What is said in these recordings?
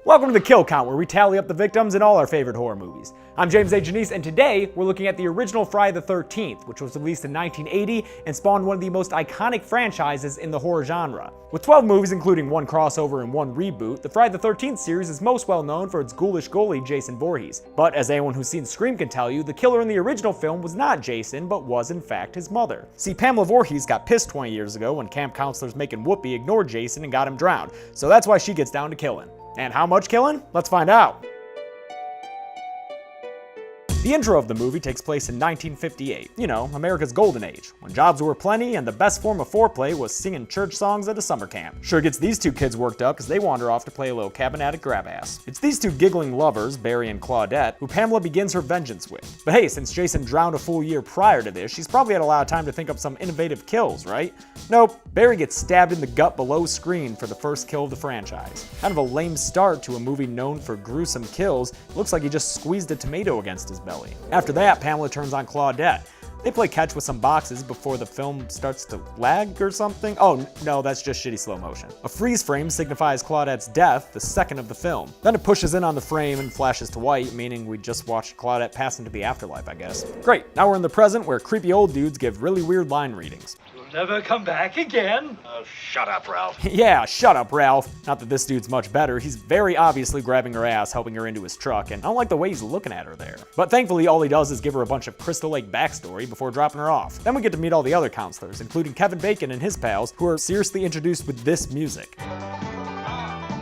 Welcome to the Kill Count, where we tally up the victims in all our favorite horror movies. I'm James A. Janice, and today we're looking at the original Friday the 13th, which was released in 1980 and spawned one of the most iconic franchises in the horror genre. With 12 movies, including one crossover and one reboot, the Friday the 13th series is most well known for its ghoulish goalie, Jason Voorhees. But as anyone who's seen Scream can tell you, the killer in the original film was not Jason, but was in fact his mother. See, Pamela Voorhees got pissed 20 years ago when camp counselors making Whoopi ignored Jason and got him drowned, so that's why she gets down to killing. And how much killing? Let's find out. The intro of the movie takes place in 1958, you know, America's golden age, when jobs were plenty and the best form of foreplay was singing church songs at a summer camp. Sure gets these two kids worked up because they wander off to play a little cabin attic grab ass. It's these two giggling lovers, Barry and Claudette, who Pamela begins her vengeance with. But hey, since Jason drowned a full year prior to this, she's probably had a lot of time to think up some innovative kills, right? Nope, Barry gets stabbed in the gut below screen for the first kill of the franchise. Kind of a lame start to a movie known for gruesome kills. It looks like he just squeezed a tomato against his belly. After that, Pamela turns on Claudette. They play catch with some boxes before the film starts to lag or something. Oh, no, that's just shitty slow motion. A freeze frame signifies Claudette's death, the second of the film. Then it pushes in on the frame and flashes to white, meaning we just watched Claudette pass into the afterlife, I guess. Great, now we're in the present where creepy old dudes give really weird line readings. Never come back again. Oh, shut up, Ralph. Yeah, shut up, Ralph. Not that this dude's much better. He's very obviously grabbing her ass, helping her into his truck, and I don't like the way he's looking at her there. But thankfully, all he does is give her a bunch of Crystal Lake backstory before dropping her off. Then we get to meet all the other counselors, including Kevin Bacon and his pals, who are seriously introduced with this music. I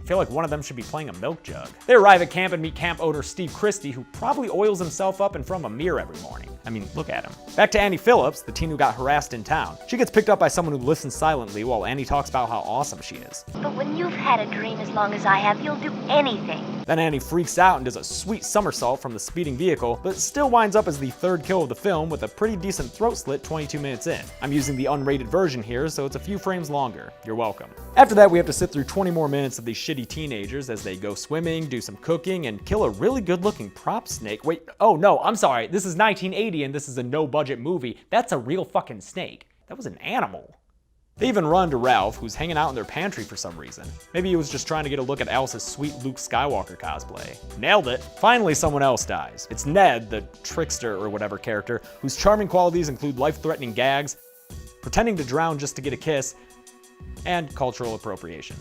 feel like one of them should be playing a milk jug. They arrive at camp and meet camp owner Steve Christie, who probably oils himself up in front of a mirror every morning. I mean, look at him. Back to Annie Phillips, the teen who got harassed in town. She gets picked up by someone who listens silently while Annie talks about how awesome she is. But when you've had a dream as long as I have, you'll do anything. Then Annie freaks out and does a sweet somersault from the speeding vehicle, but still winds up as the third kill of the film with a pretty decent throat slit 22 minutes in. I'm using the unrated version here, so it's a few frames longer. You're welcome. After that, we have to sit through 20 more minutes of these shitty teenagers as they go swimming, do some cooking, and kill a really good-looking prop snake. Wait, oh no, I'm sorry. This is 1980 and this is a no-budget movie. That's a real fucking snake. That was an animal. They even run to Ralph, who's hanging out in their pantry for some reason. Maybe he was just trying to get a look at Alice's sweet Luke Skywalker cosplay. Nailed it. Finally, someone else dies. It's Ned, the trickster or whatever character, whose charming qualities include life-threatening gags, pretending to drown just to get a kiss, and cultural appropriation.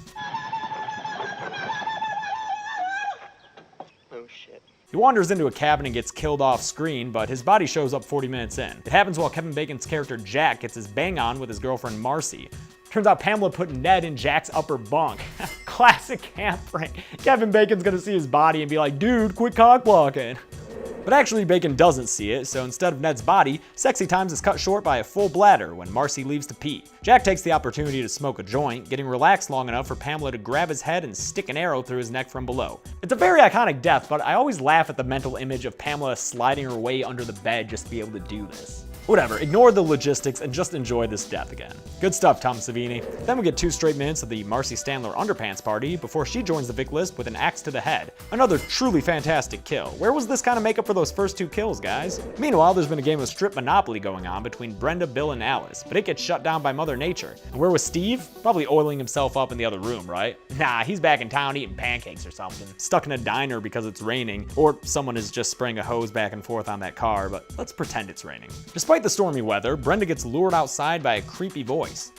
Oh, shit. He wanders into a cabin and gets killed off screen, but his body shows up 40 minutes in. It happens while Kevin Bacon's character Jack gets his bang on with his girlfriend Marcy. Turns out Pamela put Ned in Jack's upper bunk. Classic camp prank. Kevin Bacon's gonna see his body and be like, dude, quit cock blocking. But actually, Bacon doesn't see it, so instead of Ned's body, sexy times is cut short by a full bladder when Marcy leaves to pee. Jack takes the opportunity to smoke a joint, getting relaxed long enough for Pamela to grab his head and stick an arrow through his neck from below. It's a very iconic death, but I always laugh at the mental image of Pamela sliding her way under the bed just to be able to do this. Whatever, ignore the logistics and just enjoy this death again. Good stuff, Tom Savini. Then we get 2 straight minutes of the Marcy Standler underpants party before she joins the Vic list with an axe to the head. Another truly fantastic kill. Where was this kind of makeup for those first 2 kills, guys? Meanwhile, there's been a game of strip Monopoly going on between Brenda, Bill, and Alice, but it gets shut down by Mother Nature. And where was Steve? Probably oiling himself up in the other room, right? Nah, he's back in town eating pancakes or something. Stuck in a diner because it's raining, or someone is just spraying a hose back and forth on that car, but let's pretend it's raining. Despite the stormy weather, Brenda gets lured outside by a creepy voice.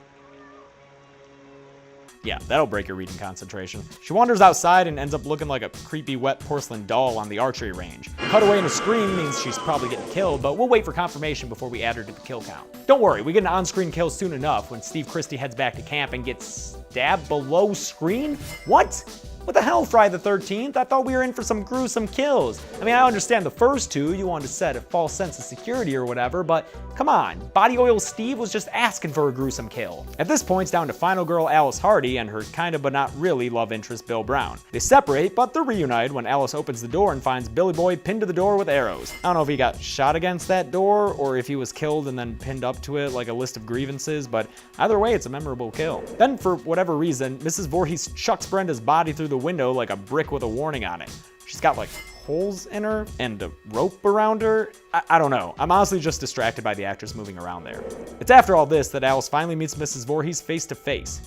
Yeah, that'll break your reading concentration. She wanders outside and ends up looking like a creepy wet porcelain doll on the archery range. Cut away in a scream means she's probably getting killed, but we'll wait for confirmation before we add her to the kill count. Don't worry, we get an on-screen kill soon enough when Steve Christie heads back to camp and gets stabbed below screen? What? What the hell, Friday the 13th? I thought we were in for some gruesome kills. I mean, I understand the first 2, you wanted to set a false sense of security or whatever, but come on, Body Oil Steve was just asking for a gruesome kill. At this point, it's down to final girl Alice Hardy and her kinda but not really love interest Bill Brown. They separate, but they're reunited when Alice opens the door and finds Billy Boy pinned to the door with arrows. I don't know if he got shot against that door or if he was killed and then pinned up to it like a list of grievances, but either way, it's a memorable kill. Then, for whatever reason, Mrs. Voorhees chucks Brenda's body through the window like a brick with a warning on it. She's got like holes in her and a rope around her. I don't know. I'm honestly just distracted by the actress moving around there. It's after all this that Alice finally meets Mrs. Voorhees face to face.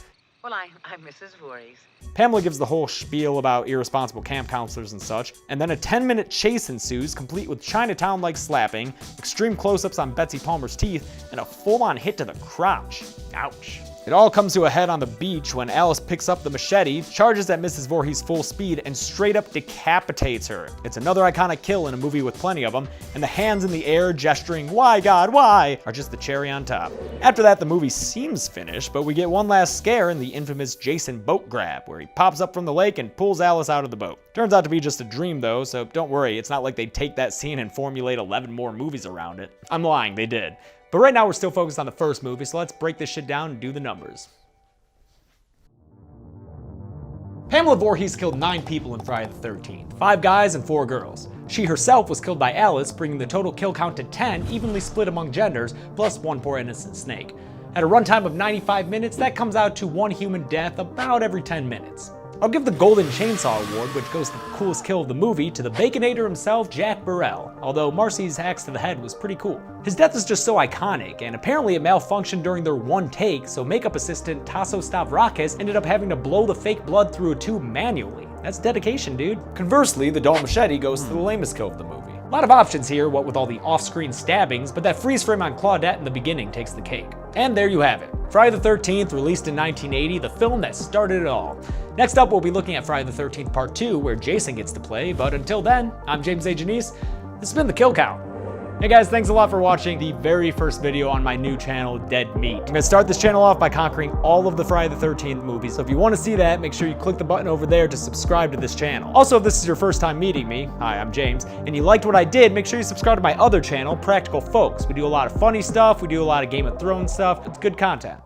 Well, I I'm Mrs. Voorhees. Pamela gives the whole spiel about irresponsible camp counselors and such, and then a 10-minute chase ensues, complete with Chinatown-like slapping, extreme close-ups on Betsy Palmer's teeth, and a full-on hit to the crotch. Ouch. It all comes to a head on the beach when Alice picks up the machete, charges at Mrs. Voorhees full speed, and straight up decapitates her. It's another iconic kill in a movie with plenty of them, and the hands in the air gesturing, "Why, God, why?" are just the cherry on top. After that, the movie seems finished, but we get one last scare in the infamous Jason boat grab, where he pops up from the lake and pulls Alice out of the boat. Turns out to be just a dream though, so don't worry, it's not like they take that scene and formulate 11 more movies around it. I'm lying, they did. But right now we're still focused on the first movie, so let's break this shit down and do the numbers. Pamela Voorhees killed 9 people in Friday the 13th, 5 guys and 4 girls. She herself was killed by Alice, bringing the total kill count to 10, evenly split among genders, plus 1 poor innocent snake. At a runtime of 95 minutes, that comes out to 1 human death about every 10 minutes. I'll give the Golden Chainsaw Award, which goes to the coolest kill of the movie, to the Baconator himself, Jack Burrell, although Marcy's axe to the head was pretty cool. His death is just so iconic, and apparently it malfunctioned during their one take, so makeup assistant Tasso Stavrakis ended up having to blow the fake blood through a tube manually. That's dedication, dude. Conversely, the dull machete goes to the lamest kill of the movie. A lot of options here, what with all the off-screen stabbings, but that freeze frame on Claudette in the beginning takes the cake. And there you have it. Friday the 13th, released in 1980, the film that started it all. Next up, we'll be looking at Friday the 13th Part 2, where Jason gets to play, but until then, I'm James A. Janice. This has been The Kill Count. Hey guys, thanks a lot for watching the very first video on my new channel, Dead Meat. I'm gonna start this channel off by conquering all of the Friday the 13th movies, so if you wanna see that, make sure you click the button over there to subscribe to this channel. Also, if this is your first time meeting me, hi, I'm James, and you liked what I did, make sure you subscribe to my other channel, Practical Folks. We do a lot of funny stuff, we do a lot of Game of Thrones stuff, it's good content.